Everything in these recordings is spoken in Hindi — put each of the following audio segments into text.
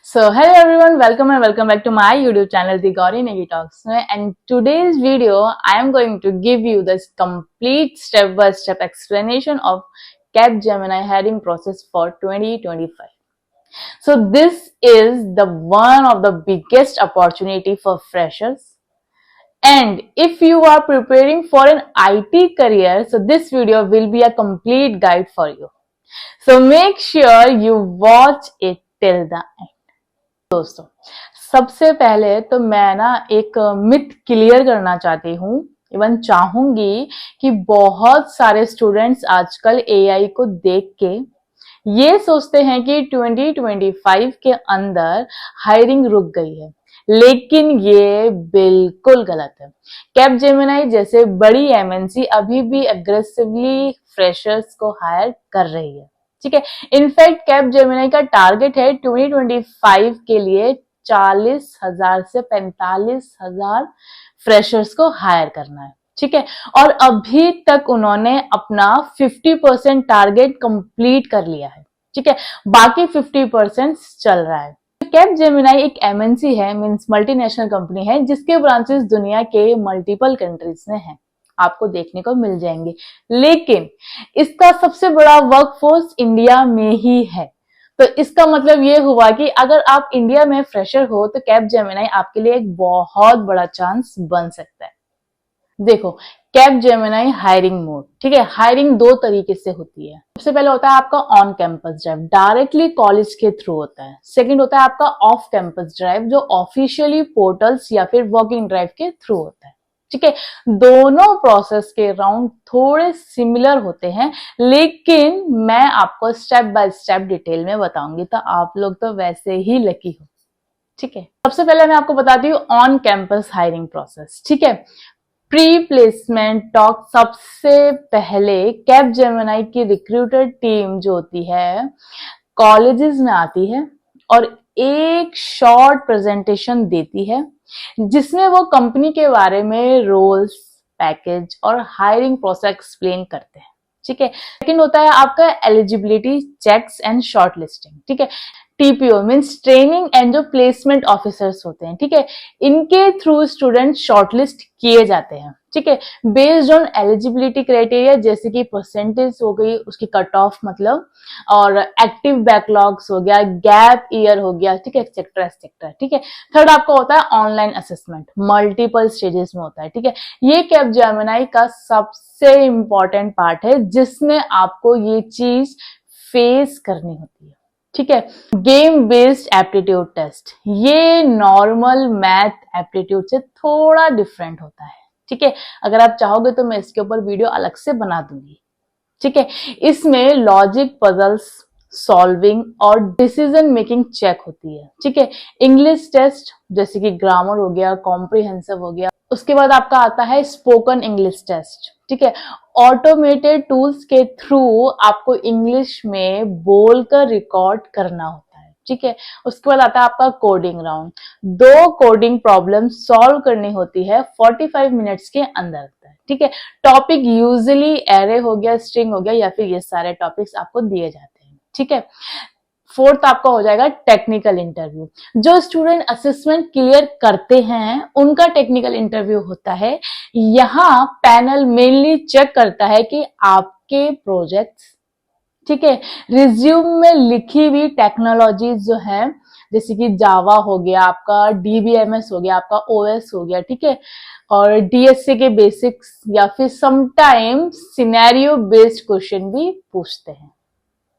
So hello everyone, welcome and welcome back to my YouTube channel, The Gauri Negi Talks. And today's video, I am going to give you this complete step-by-step explanation of Capgemini hiring process for 2025. So this is the one of the biggest opportunity for freshers. And if you are preparing for an IT career, so this video will be a complete guide for you. So make sure you watch it till the end. दोस्तों, सबसे पहले तो मैं ना एक मिथ क्लियर करना चाहती हूँ, इवन चाहूंगी कि बहुत सारे स्टूडेंट्स आजकल एआई को देख के ये सोचते हैं कि 2025 के अंदर हायरिंग रुक गई है, लेकिन ये बिल्कुल गलत है। कैपजेमिनी जैसे बड़ी एमएनसी अभी भी एग्रेसिवली फ्रेशर्स को हायर कर रही है, ठीक है। इनफैक्ट कैपजेमिनी का टारगेट है 2025 के लिए 40,000 से 45,000 फ्रेशर्स को हायर करना है, ठीक है। और अभी तक उन्होंने अपना 50% टारगेट कंप्लीट कर लिया है, ठीक है। बाकी 50% चल रहा है। कैपजेमिनी एक एमएनसी है, मींस मल्टीनेशनल कंपनी है, जिसके ब्रांचेस दुनिया के मल्टीपल कंट्रीज में हैं, आपको देखने को मिल जाएंगे। लेकिन इसका सबसे बड़ा वर्कफोर्स इंडिया में ही है। तो इसका मतलब ये हुआ कि अगर आप इंडिया में फ्रेशर हो तो कैपजेमिनी आपके लिए एक बहुत बड़ा चांस बन सकता है। देखो, कैपजेमिनी हायरिंग मोड, ठीक है। हायरिंग दो तरीके से होती है। सबसे पहले होता है आपका on campus drive, directly college के थ्रू होता है। सेकंड होता है आपका ऑफ कैंपस ड्राइव, जो ऑफिशियली पोर्टल्स या फिर वॉकिंग ड्राइव के थ्रू होता है, ठीक है। दोनों प्रोसेस के राउंड थोड़े सिमिलर होते हैं, लेकिन मैं आपको स्टेप बाय स्टेप डिटेल में बताऊंगी, तो आप लोग तो वैसे ही लकी हो, ठीक है। सबसे पहले मैं आपको बताती हूँ ऑन कैंपस हायरिंग प्रोसेस, ठीक है। प्री प्लेसमेंट टॉक सबसे पहले कैपजेमिनी की रिक्रूटर टीम जो होती है कॉलेजेस में आती है और एक शॉर्ट प्रेजेंटेशन देती है, जिसमें वो कंपनी के बारे में रोल्स, पैकेज और हायरिंग प्रोसेस एक्सप्लेन करते हैं, ठीक है। सेकंड होता है आपका eligibility checks and short listing, ठीक है। टीपीओ मीन्स ट्रेनिंग एंड जो प्लेसमेंट ऑफिसर्स होते हैं, ठीक है, इनके थ्रू स्टूडेंट शॉर्टलिस्ट किए जाते हैं, ठीक है, बेस्ड ऑन एलिजिबिलिटी क्राइटेरिया, जैसे कि परसेंटेज हो गई, उसकी कट ऑफ मतलब, और एक्टिव बैकलॉग्स हो गया, गैप ईयर हो गया, ठीक है, एक्सेट्रा एक्सेट्रा, ठीक है। थर्ड आपका होता है ऑनलाइन असेसमेंट, मल्टीपल स्टेजेस में होता है, ठीक है। ये कैपजेमिनी का सबसे इंपॉर्टेंट पार्ट है, जिसमें आपको ये चीज फेस करनी होती है, ठीक है। गेम बेस्ड एप्टीट्यूड टेस्ट, ये नॉर्मल मैथ एप्टीट्यूड से थोड़ा डिफरेंट होता है, ठीक है। अगर आप चाहोगे तो मैं इसके ऊपर वीडियो अलग से बना दूंगी, ठीक है। इसमें लॉजिक, पजल्स सॉल्विंग और डिसीजन मेकिंग चेक होती है, ठीक है। इंग्लिश टेस्ट जैसे कि ग्रामर हो गया, कॉम्प्रिहेंसिव हो गया। उसके बाद आपका आता है स्पोकन इंग्लिश टेस्ट, ठीक है। ऑटोमेटेड टूल्स के थ्रू आपको इंग्लिश में बोलकर रिकॉर्ड करना होता है, ठीक है। उसके बाद आता है आपका coding round, 2 coding problem solve करनी होती है 45 मिनट्स के अंदर, ठीक है। टॉपिक यूजुअली एरे हो गया, स्ट्रिंग हो गया, या फिर ये सारे टॉपिक्स आपको दिए जाते हैं, ठीक है। फोर्थ आपका हो जाएगा टेक्निकल इंटरव्यू, जो स्टूडेंट असेसमेंट क्लियर करते हैं उनका टेक्निकल इंटरव्यू होता है। यहाँ पैनल मेनली चेक करता है कि आपके प्रोजेक्ट्स, ठीक है, रिज्यूम में लिखी हुई टेक्नोलॉजीज जो है, जैसे कि जावा हो गया, आपका डीबीएमएस हो गया, आपका ओएस हो गया, ठीक है, और डीएसए के बेसिक्स, या फिर समटाइम सिनेरियो बेस्ड क्वेश्चन भी पूछते हैं,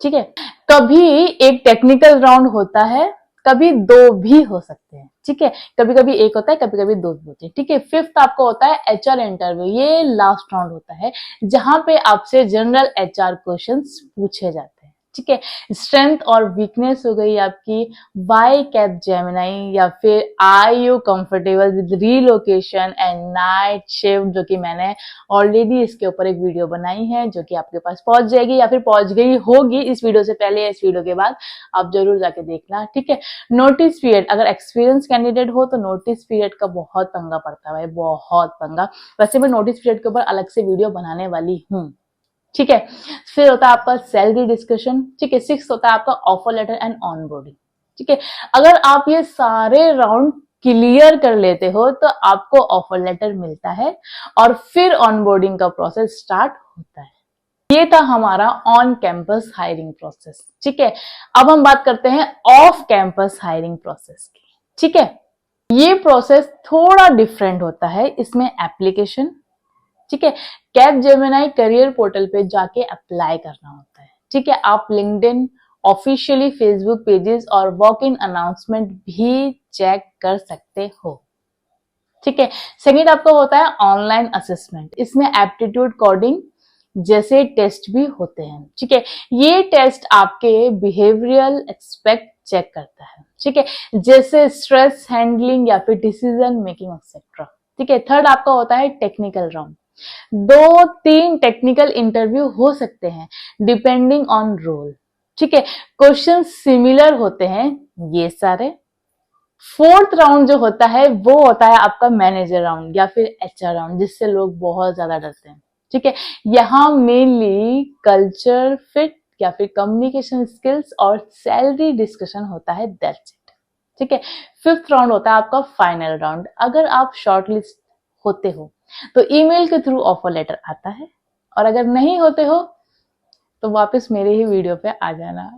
ठीक है। कभी एक टेक्निकल राउंड होता है, कभी 2 भी हो सकते हैं, ठीक है। कभी कभी एक होता है, कभी कभी 2 भी होते हैं, ठीक है। फिफ्थ आपका होता है एचआर इंटरव्यू, ये लास्ट राउंड होता है, जहां पे आपसे जनरल एचआर क्वेश्चंस पूछे जाते हैं, ठीक है। स्ट्रेंथ और वीकनेस हो गई आपकी, वाई कैपजेमिनी, या फिर are you comfortable with relocation and night shift, जो कि मैंने ऑलरेडी इसके ऊपर एक वीडियो बनाई है, जो कि आपके पास पहुंच जाएगी या फिर पहुंच गई होगी इस वीडियो से पहले या इस वीडियो के बाद, आप जरूर जाके देखना, ठीक है। नोटिस पीरियड, अगर एक्सपीरियंस कैंडिडेट हो तो नोटिस पीरियड का बहुत पंगा पड़ता है भाई, बहुत पंगा। वैसे मैं नोटिस पीरियड के ऊपर अलग से वीडियो बनाने वाली हूँ, ठीक है। फिर होता है आपका सैलरी डिस्कशन, ठीक है। 6 होता है आपका ऑफर लेटर एंड ऑनबोर्डिंग, ठीक है, अगर आप ये सारे राउंड क्लियर कर लेते हो तो आपको ऑफर लेटर मिलता है और फिर ऑनबोर्डिंग का प्रोसेस स्टार्ट होता है। ये था हमारा ऑन कैंपस हायरिंग प्रोसेस। ठीक है, अब हम बात करते हैं ऑफ कैंपस हायरिंग प्रोसेस की। ठीक है, ये प्रोसेस थोड़ा डिफरेंट होता है। इसमें एप्लीकेशन, ठीक है, कैपजेमिनी करियर पोर्टल पे जाके अप्लाई करना होता है। ठीक है, आप लिंक्डइन, ऑफिशियली फेसबुक पेजेस और वॉक इन अनाउंसमेंट भी चेक कर सकते हो। ठीक है, सेकेंड आपका होता है ऑनलाइन असेसमेंट। इसमें एप्टीट्यूड कोडिंग जैसे टेस्ट भी होते हैं। ठीक है, ये टेस्ट आपके बिहेवियरल एस्पेक्ट चेक करता है। ठीक है, जैसे स्ट्रेस हैंडलिंग या फिर डिसीजन मेकिंग एक्सेट्रा। ठीक है, थर्ड आपका होता है टेक्निकल राउंड। 2-3 टेक्निकल इंटरव्यू हो सकते हैं डिपेंडिंग ऑन रोल। ठीक है, क्वेश्चन सिमिलर होते हैं ये सारे। फोर्थ राउंड जो होता है वो होता है आपका मैनेजर राउंड या फिर एचआर राउंड, जिससे लोग बहुत ज्यादा डरते हैं। ठीक है, यहाँ मेनली कल्चर फिट या फिर कम्युनिकेशन स्किल्स और सैलरी डिस्कशन होता है, दैट्स इट। ठीक है, फिफ्थ राउंड होता है आपका फाइनल राउंड। अगर आप शॉर्टलिस्ट होते हो तो ईमेल के थ्रू ऑफर लेटर आता है, और अगर नहीं होते हो तो वापस मेरे ही वीडियो पे आ जाना।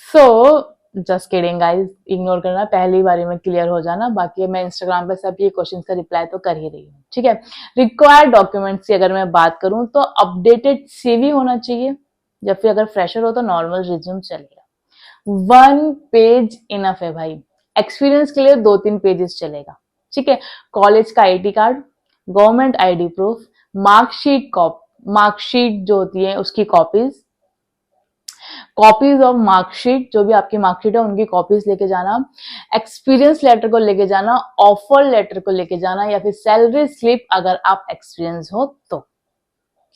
So just kidding guys, ignore करना, पहली बारी में क्लियर हो जाना। बाकी मैं इंस्टाग्राम पे सब ये क्वेश्चंस का रिप्लाई तो कर ही रही हूँ। ठीक है, रिक्वायर्ड डॉक्यूमेंट्स की अगर मैं बात करूं तो अपडेटेड सीवी होना चाहिए, या फिर अगर फ्रेशर हो तो नॉर्मल रिज्यूम चलेगा। 1 पेज इनफ है भाई। एक्सपीरियंस के लिए 2-3 पेजेस चलेगा। ठीक है, कॉलेज का ID card, government ID proof, marksheet जो होती है उसकी कॉपीज ऑफ मार्कशीट, जो भी आपकी मार्कशीट है उनकी कॉपीज लेके जाना, एक्सपीरियंस लेटर को लेके जाना, ऑफर लेटर को लेके जाना, या फिर सैलरी स्लिप अगर आप एक्सपीरियंस हो तो।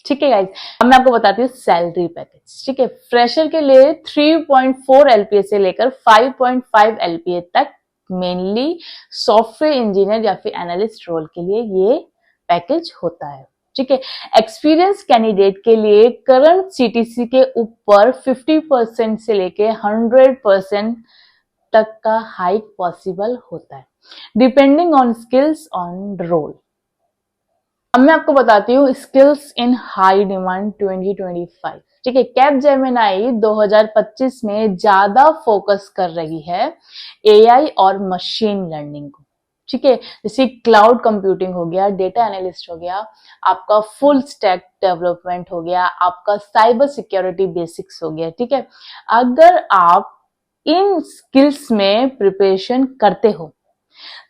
ठीक है गाइज, अब मैं आपको बताती हूँ सैलरी पैकेज। ठीक है, फ्रेशर के लिए 3.4 एलपीए से लेकर 5.5 एलपीए तक, मेनली सॉफ्टवेयर इंजीनियर या फिर एनालिस्ट रोल के लिए ये पैकेज होता है। ठीक है, एक्सपीरियंस कैंडिडेट के लिए करंट सीटीसी के ऊपर 50% से लेके 100% तक का हाइक पॉसिबल होता है, depending on skills on roll. अब मैं आपको बताती हूँ स्किल्स इन हाई डिमांड 2025। ठीक है, कैपजेमिनी 2025 में ज्यादा फोकस कर रही है एआई और मशीन लर्निंग को। ठीक है, जैसे क्लाउड कंप्यूटिंग हो गया, डेटा एनालिस्ट हो गया, आपका फुल स्टैक डेवलपमेंट हो गया, आपका साइबर सिक्योरिटी बेसिक्स हो गया। ठीक है, अगर आप इन स्किल्स में प्रिपरेशन करते हो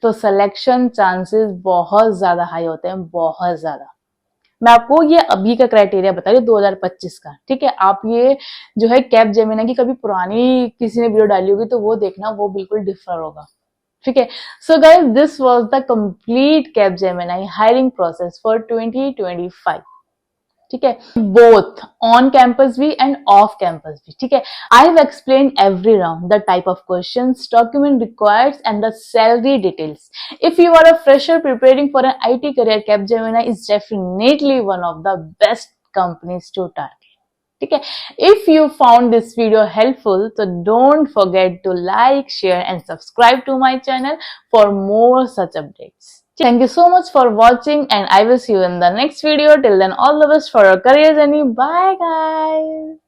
तो सिलेक्शन चांसेस बहुत ज्यादा हाई होते हैं, बहुत ज्यादा। मैं आपको ये अभी का क्राइटेरिया बता रही हूँ 2025 का। ठीक है, आप ये जो है कैपजेमिनी की कभी पुरानी किसी ने वीडियो डाली होगी तो वो देखना, वो बिल्कुल डिफर होगा। ठीक है, so guys this was the complete Capgemini hiring process for 2025। ठीक है, बोथ ऑन कैंपस भी एंड ऑफ कैंपस भी। ठीक है, I have explain every round, the type of questions, document required and the salary details. If you are a fresher preparing for an IT career, Capgemini is definitely one of the best companies to target. ठीक है, if you found this video helpful, so don't forget to like, share and subscribe to my channel for more such updates. Thank you so much for watching and I will see you in the next video. Till then, all the best for your career journey. Bye guys.